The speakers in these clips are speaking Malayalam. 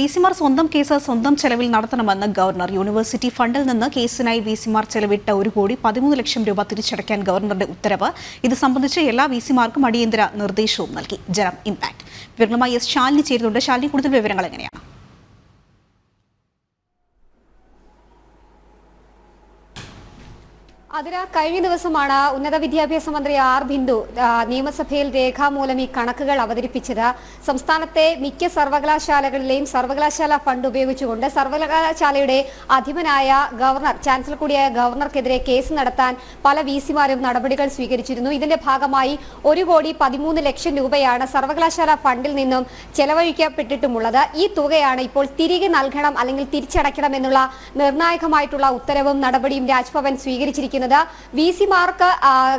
വിസിമാർ സ്വന്തം കേസ് സ്വന്തം ചെലവിൽ നടത്തണമെന്ന് ഗവർണർ. യൂണിവേഴ്സിറ്റി ഫണ്ടിൽ നിന്ന് കേസിനായി വിസിമാർ ചെലവിട്ട 1,13,00,000 രൂപ തിരിച്ചടയ്ക്കാൻ ഗവർണറുടെ ഉത്തരവ്. ഇത് സംബന്ധിച്ച് എല്ലാ വിസിമാർക്കും അടിയന്തര നിർദ്ദേശവും നൽകി. ജനം ഇംപാക്ട് വിവരങ്ങളുമായി എസ് ശാലിനി ചേരുന്നുണ്ട്. ശാലിനി, കൂടുതൽ വിവരങ്ങൾ എങ്ങനെയാണ്? കഴിഞ്ഞ ദിവസമാണ് ഉന്നത വിദ്യാഭ്യാസ മന്ത്രി ആർ ബിന്ദു നിയമസഭയിൽ രേഖാമൂലം ഈ കണക്കുകൾ അവതരിപ്പിച്ചത്. സംസ്ഥാനത്തെ മിക്ക സർവകലാശാലകളിലെയും സർവകലാശാല ഫണ്ട് ഉപയോഗിച്ചുകൊണ്ട് സർവകലാശാലയുടെ അധിപനായ ഗവർണർ, ചാൻസലർ കൂടിയായ ഗവർണർക്കെതിരെ കേസ് നടത്താൻ പല വിസിമാരും നടപടികൾ സ്വീകരിച്ചിരുന്നു. ഇതിന്റെ ഭാഗമായി 1,13,00,000 രൂപയാണ് സർവകലാശാല ഫണ്ടിൽ നിന്നും ചെലവഴിക്കപ്പെട്ടിട്ടുമുള്ളത്. ഈ തുകയാണ് ഇപ്പോൾ തിരികെ നൽകണം അല്ലെങ്കിൽ തിരിച്ചടയ്ക്കണം എന്നുള്ള നിർണായകമായിട്ടുള്ള ഉത്തരവും നടപടിയും രാജ്ഭവൻ സ്വീകരിച്ചിരിക്കുന്നത്. വിസിമാർക്ക്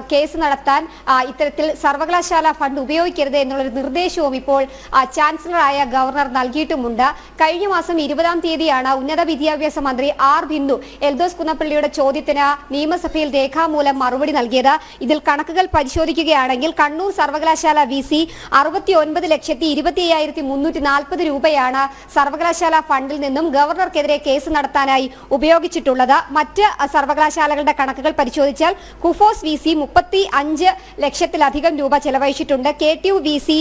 കേസ് നടത്താൻ ഇത്തരത്തിൽ സർവകലാശാല ഫണ്ട് ഉപയോഗിക്കരുത് എന്നുള്ളൊരു നിർദ്ദേശവും ഇപ്പോൾ ചാൻസലറായ ഗവർണർ നൽകിയിട്ടുമുണ്ട്. കഴിഞ്ഞ മാസം 20-ാം തീയതിയാണ് ഉന്നത വിദ്യാഭ്യാസ മന്ത്രി ആർ ബിന്ദു എൽദോസ് കുന്നപ്പള്ളിയുടെ ചോദ്യത്തിന് നിയമസഭയിൽ രേഖാമൂലം മറുപടി നൽകിയത്. ഇതിൽ കണക്കുകൾ പരിശോധിക്കുകയാണെങ്കിൽ കണ്ണൂർ സർവകലാശാല വിസി 69,25,340 രൂപയാണ് സർവകലാശാല ഫണ്ടിൽ നിന്നും ഗവർണർക്കെതിരെ കേസ് നടത്താനായി ഉപയോഗിച്ചിട്ടുള്ളത്. മറ്റ് സർവകലാശാലകളുടെ കണക്കുകൾ പരിശോധിച്ചാൽ കുഫോസ് വിസി 35,00,000-ലധികം രൂപ ചെലവഴിച്ചിട്ടുണ്ട്. KTU വിസി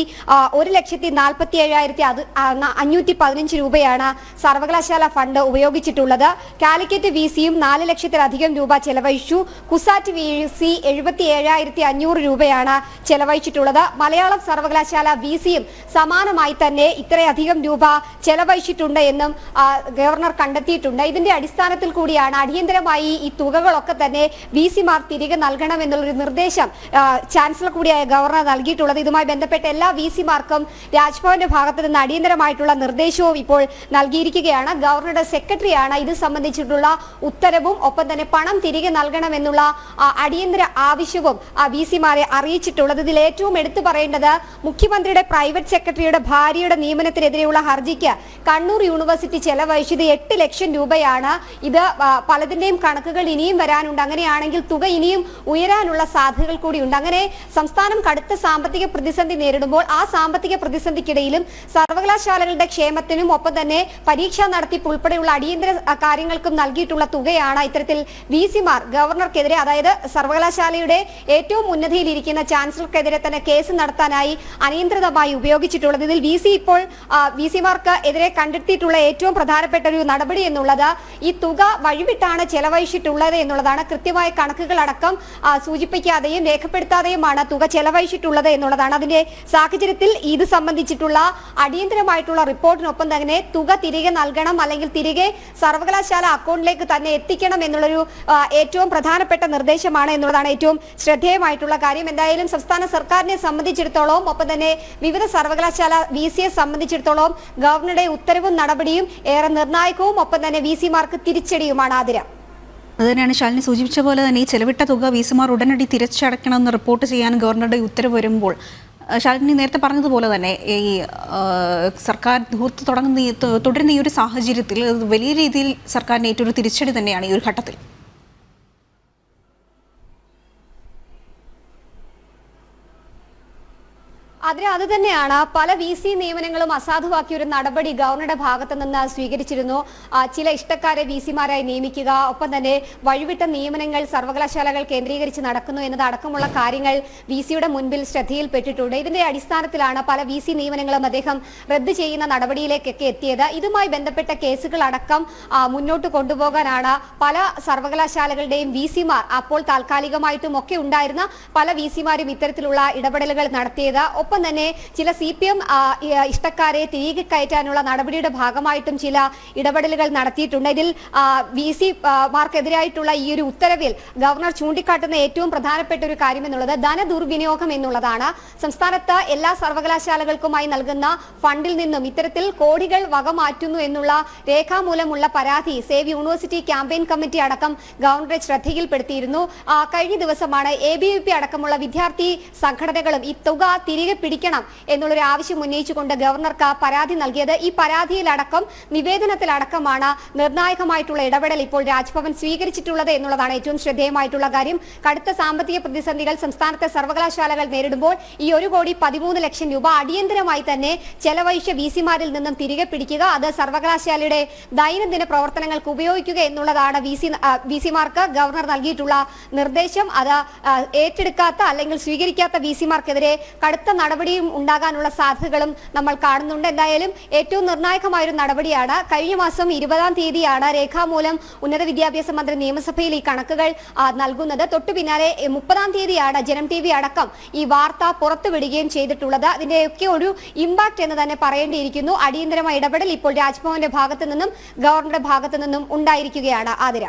1,47,515 രൂപയാണ് സർവകലാശാല ഫണ്ട് ഉപയോഗിച്ചിട്ടുള്ളത്. കാലിക്കറ്റ് വിസിയും 4,00,000-ലധികം രൂപ ചെലവഴിച്ചു. കുസാറ്റ് വിസി 77,500 രൂപയാണ് ചെലവഴിച്ചിട്ടുള്ളത്. മലയാളം സർവകലാശാല വിസിയും സമാനമായി തന്നെ ഇത്രയധികം രൂപ ചെലവഴിച്ചിട്ടുണ്ട് എന്നും ഗവർണർ കണ്ടെത്തിയിട്ടുണ്ട്. ഇതിന്റെ അടിസ്ഥാനത്തിൽ കൂടിയാണ് അടിയന്തരമായി ഈ തുകകളൊക്കെ തന്നെ വിസിമാർ തിരികെ നൽകണമെന്നുള്ളൊരു നിർദ്ദേശം ചാൻസലർ കൂടിയായ ഗവർണർ നൽകിയിട്ടുള്ളത്. ഇതുമായി ബന്ധപ്പെട്ട എല്ലാ വിസിമാർക്കും രാജ്ഭവന്റെ ഭാഗത്ത് നിന്ന് അടിയന്തരമായിട്ടുള്ള നിർദ്ദേശവും ഇപ്പോൾ നൽകിയിരിക്കുകയാണ്. ഗവർണറുടെ സെക്രട്ടറിയാണ് ഇത് സംബന്ധിച്ചിട്ടുള്ള ഉത്തരവും ഒപ്പം തന്നെ പണം തിരികെ നൽകണമെന്നുള്ള അടിയന്തര ആവശ്യവും വിസിമാരെ അറിയിച്ചിട്ടുള്ളത്. ഇതിൽ ഏറ്റവും എടുത്തു പറയേണ്ടത് മുഖ്യമന്ത്രിയുടെ പ്രൈവറ്റ് സെക്രട്ടറിയുടെ ഭാര്യയുടെ നിയമനത്തിനെതിരെയുള്ള ഹർജിക്ക് കണ്ണൂർ യൂണിവേഴ്സിറ്റി ചെലവഴിച്ചത് 8 ലക്ഷം രൂപയാണ്. ഇത് പലതിന്റെയും കണക്കുകൾ ഇനിയും വരാനുണ്ട്. അങ്ങനെയാണെങ്കിൽ തുക ഇനിയും ഉയരാനുള്ള സാധ്യതകൾ കൂടിയുണ്ട്. അങ്ങനെ സംസ്ഥാനം കടുത്ത സാമ്പത്തിക പ്രതിസന്ധി നേരിടുമ്പോൾ ആ സാമ്പത്തിക പ്രതിസന്ധിക്കിടയിലും സർവകലാശാലകളുടെ ക്ഷേമത്തിനും ഒപ്പം തന്നെ പരീക്ഷാ നടത്തിപ്പ് ഉൾപ്പെടെയുള്ള അടിയന്തര കാര്യങ്ങൾക്കും നൽകിയിട്ടുള്ള തുകയാണ് ഇത്തരത്തിൽ വിസിമാർ ഗവർണർക്കെതിരെ, അതായത് സർവകലാശാലയുടെ ഏറ്റവും ഉന്നതിയിലിരിക്കുന്ന ചാൻസലർക്കെതിരെ തന്നെ കേസ് നടത്താനായി അനിയന്ത്രിതമായി ഉപയോഗിച്ചിട്ടുള്ളത്. ഇതിൽ വിസിമാർക്ക് എതിരെ കണ്ടെത്തിയിട്ടുള്ള ഏറ്റവും പ്രധാനപ്പെട്ട ഒരു നടപടി എന്നുള്ളത് ഈ തുക വഴിവിട്ടാണ് ചെലവഴിച്ചിട്ടുള്ളത് എന്നുള്ളതാണ്. കൃത്യമായ കണക്കുകളടക്കം സൂചിപ്പിക്കാതെയും രേഖപ്പെടുത്താതെയുമാണ് തുക ചെലവഴിച്ചിട്ടുള്ളത് എന്നുള്ളതാണ്. അതിന്റെ സാഹചര്യത്തിൽ ഇത് സംബന്ധിച്ചിട്ടുള്ള അടിയന്തരമായിട്ടുള്ള റിപ്പോർട്ടിനൊപ്പം തന്നെ തുക തിരികെ നൽകണം അല്ലെങ്കിൽ തിരികെ സർവകലാശാല അക്കൗണ്ടിലേക്ക് തന്നെ എത്തിക്കണം എന്നുള്ളൊരു ഏറ്റവും പ്രധാനപ്പെട്ട നിർദ്ദേശമാണ് എന്നുള്ളതാണ് ഏറ്റവും ശ്രദ്ധേയമായിട്ടുള്ള കാര്യം. എന്തായാലും സംസ്ഥാന സർക്കാരിനെ സംബന്ധിച്ചിടത്തോളം ഒപ്പം തന്നെ വിവിധ സർവകലാശാല വിസിയെ സംബന്ധിച്ചിടത്തോളം ഗവർണറുടെ ഉത്തരവും നടപടിയും ഏറെ നിർണായകവും ഒപ്പം തന്നെ വിസിമാർക്ക് തിരിച്ചടിയുമാണ്. ആതിര, അതുതന്നെയാണ് ശാലിനി സൂചിപ്പിച്ച പോലെ തന്നെ ഈ ചെലവിട്ട തുക വിസിമാർ ഉടനടി തിരിച്ചടയ്ക്കണമെന്ന് റിപ്പോർട്ട് ചെയ്യാൻ ഗവർണറുടെ ഉത്തരവ് വരുമ്പോൾ ശാലിനി നേരത്തെ പറഞ്ഞതുപോലെ തന്നെ ഈ സർക്കാർ ധൂർത്ത് തുടരുന്ന ഈ ഒരു സാഹചര്യത്തിൽ വലിയ രീതിയിൽ സർക്കാരിന് ഏറ്റൊരു തിരിച്ചടി തന്നെയാണ് ഈ ഒരു ഘട്ടത്തിൽ. അത് തന്നെയാണ് പല വിസി നിയമനങ്ങളും അസാധുവാക്കിയ ഒരു നടപടി ഗവർണറുടെ ഭാഗത്തു നിന്ന് സ്വീകരിച്ചിരുന്നു. ചില ഇഷ്ടക്കാരെ വിസിമാരായി നിയമിക്കുക, ഒപ്പം തന്നെ വഴിവിട്ട നിയമനങ്ങൾ സർവകലാശാലകൾ കേന്ദ്രീകരിച്ച് നടക്കുന്നു എന്നതടക്കമുള്ള കാര്യങ്ങൾ വിസിയുടെ മുൻപിൽ ശ്രദ്ധയിൽപ്പെട്ടിട്ടുണ്ട്. ഇതിന്റെ അടിസ്ഥാനത്തിലാണ് പല വിസി നിയമനങ്ങളും അദ്ദേഹം റദ്ദ് ചെയ്യുന്ന നടപടിയിലേക്കൊക്കെ എത്തിയത്. ഇതുമായി ബന്ധപ്പെട്ട കേസുകൾ അടക്കം മുന്നോട്ട് കൊണ്ടുപോകാനാണ് പല സർവകലാശാലകളുടെയും വിസിമാർ, അപ്പോൾ താൽക്കാലികമായിട്ടും ഒക്കെ ഉണ്ടായിരുന്ന പല വിസിമാരും ഇത്തരത്തിലുള്ള ഇടപെടലുകൾ നടത്തിയത്. ഒപ്പം തന്നെ ചില CPM ഇഷ്ടക്കാരെ തിരികെ കയറ്റാനുള്ള നടപടിയുടെ ഭാഗമായിട്ടും ചില ഇടപെടലുകൾ നടത്തിയിട്ടുണ്ട്. ഇതിൽ വിസിമാർക്കെതിരായിട്ടുള്ള ഈ ഒരു ഉത്തരവിൽ ഗവർണർ ചൂണ്ടിക്കാട്ടുന്ന ഏറ്റവും പ്രധാനപ്പെട്ട ഒരു കാര്യം എന്നുള്ളത് ധനദുർവിനിയോഗം എന്നുള്ളതാണ്. സംസ്ഥാനത്ത് എല്ലാ സർവകലാശാലകൾക്കുമായി നൽകുന്ന ഫണ്ടിൽ നിന്നും ഇത്തരത്തിൽ കോടികൾ വകമാറ്റുന്നു എന്നുള്ള രേഖാമൂലമുള്ള പരാതി സേവ് യൂണിവേഴ്സിറ്റി ക്യാമ്പയിൻ കമ്മിറ്റി അടക്കം ഗവർണറെ ശ്രദ്ധയിൽപ്പെടുത്തിയിരുന്നു. കഴിഞ്ഞ ദിവസമാണ് ABVP അടക്കമുള്ള വിദ്യാർത്ഥി സംഘടനകളും ഈ തുക തിരികെ പിടിക്കണം എന്നുള്ളൊരു ആവശ്യം ഉന്നയിച്ചുകൊണ്ട് ഗവർണർക്ക് പരാതി നൽകിയത്. ഈ പരാതിയിലടക്കം നിവേദനത്തിലടക്കമാണ് നിർണായകമായിട്ടുള്ള ഇടപെടൽ ഇപ്പോൾ രാജ്ഭവൻ സ്വീകരിച്ചിട്ടുള്ളത് എന്നുള്ളതാണ് ഏറ്റവും ശ്രദ്ധേയമായിട്ടുള്ള കാര്യം. കടുത്ത സാമ്പത്തിക പ്രതിസന്ധികൾ സംസ്ഥാനത്തെ സർവകലാശാലകൾ നേരിടുമ്പോൾ ഈ 1,13,00,000 രൂപ അടിയന്തരമായി തന്നെ ചെലവഴിച്ച വിസിമാരിൽ നിന്നും തിരികെ പിടിക്കുക, അത് സർവകലാശാലയുടെ ദൈനംദിന പ്രവർത്തനങ്ങൾക്ക് ഉപയോഗിക്കുക എന്നുള്ളതാണ് വിസിമാർക്ക് ഗവർണർ നൽകിയിട്ടുള്ള നിർദ്ദേശം. അത് ഏറ്റെടുക്കാത്ത അല്ലെങ്കിൽ സ്വീകരിക്കാത്ത വിസിമാർക്കെതിരെ കടുത്ത നടപടിയും ഉണ്ടാകാനുള്ള സാധ്യതകളും നമ്മൾ കാണുന്നുണ്ട്. എന്തായാലും ഏറ്റവും നിർണായകമായ ഒരു നടപടിയാണ്. കഴിഞ്ഞ മാസം 20-ാം തീയതിയാണ് രേഖാമൂലം ഉന്നത വിദ്യാഭ്യാസ മന്ത്രി നിയമസഭയിൽ ഈ കണക്കുകൾ നൽകുന്നത്. തൊട്ടു പിന്നാലെ 30-ാം തീയതിയാണ് ജനം TV അടക്കം ഈ വാർത്ത പുറത്തുവിടുകയും ചെയ്തിട്ടുള്ളത്. അതിന്റെയൊക്കെ ഒരു ഇമ്പാക്ട് എന്ന് തന്നെ പറയേണ്ടിയിരിക്കുന്നു. അടിയന്തരമായ ഇടപെടൽ ഇപ്പോൾ രാജ്ഭവന്റെ ഭാഗത്തു നിന്നും ഗവർണറുടെ ഭാഗത്തു നിന്നും ഉണ്ടായിരിക്കുകയാണ്. ആതിര.